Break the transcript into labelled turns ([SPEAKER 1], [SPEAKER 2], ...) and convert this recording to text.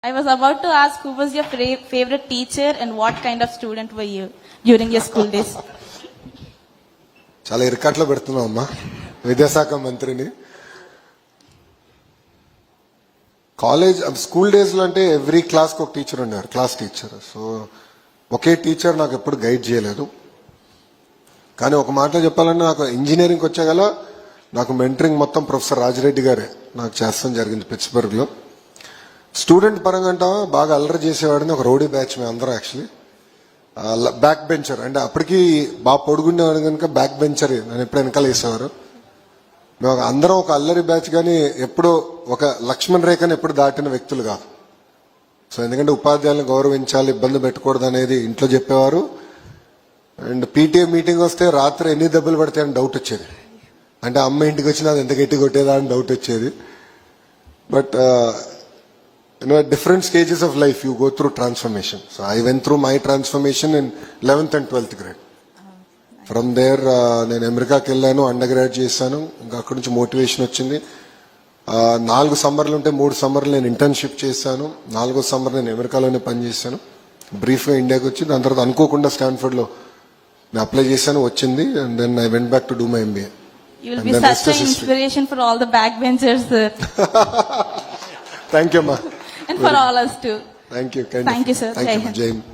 [SPEAKER 1] I was about to ask who was your favorite teacher and what kind of student were you during your school days?
[SPEAKER 2] చాలా ఇరకట్లో పెడుతున్నాం అమ్మా విద్యాశాఖ మంత్రిని. College school డేస్లో అంటే every క్లాస్కి ఒక టీచర్ ఉండేవారు, క్లాస్ టీచర్. సో ఒకే టీచర్ నాకు ఎప్పుడు గైడ్ చేయలేదు. కానీ ఒక మాటలో చెప్పాలంటే నాకు ఇంజనీరింగ్కి వచ్చాగల నాకు మెంటరింగ్ మొత్తం ప్రొఫెసర్ రాజిరెడ్డి గారే నాకు చేస్తాం జరిగింది పిట్స్బర్గ్లో. స్టూడెంట్ పరంగా అంట బాగా అల్లరి చేసేవాడిని. ఒక రౌడీ బ్యాచ్ మేము అందరం యాక్చువల్లీ బ్యాక్ బెంచర్, అంటే అప్పటికి బాగా పొడుగుండేవాడు కనుక బ్యాక్ బెంచర్ నన్ను ఎప్పుడు వెనకాల వేసేవారు. మేము అందరం ఒక అల్లరి బ్యాచ్, కానీ ఎప్పుడు ఒక లక్ష్మణ్ రేఖని ఎప్పుడు దాటిన వ్యక్తులు కాదు. సో ఎందుకంటే ఉపాధ్యాయులను గౌరవించాలి, ఇబ్బంది పెట్టకూడదు అనేది ఇంట్లో చెప్పేవారు. అండ్ పీటీఏ మీటింగ్ వస్తే రాత్రి ఎన్ని దెబ్బలు పడతాయని డౌట్ వచ్చేది. అంటే అమ్మ ఇంటికి వచ్చినా అది ఎంత గట్టి కొట్టేదా అని డౌట్ వచ్చేది. But different stages of life you go through transformation. So I went through my transformation in 11th and 12th grade. From there నేను అమెరికాకి వెళ్ళాను, అండర్ గ్రాడ్ చేశాను. ఇంకా అక్కడి నుంచి మోటివేషన్ వచ్చింది. 4 సమ్మర్లు ఉంటే 3 సమ్మర్లు నేను ఇంటర్న్షిప్ చేశాను. 4వ సమ్మర్ నేను అమెరికాలోనే పనిచేశాను. బ్రీఫ్గా ఇండియాకి వచ్చి దాని తర్వాత అనుకోకుండా స్టాన్ఫర్డ్లో నేను అప్లై చేశాను, వచ్చింది. And then I went back to do my MBA.
[SPEAKER 1] You will be such an inspiration for all the backbenchers, sir.
[SPEAKER 2] Thank you, ma.
[SPEAKER 1] And for all us too.
[SPEAKER 2] Thank you.
[SPEAKER 1] Thank you, sir.
[SPEAKER 2] Thank you, Jai Hind.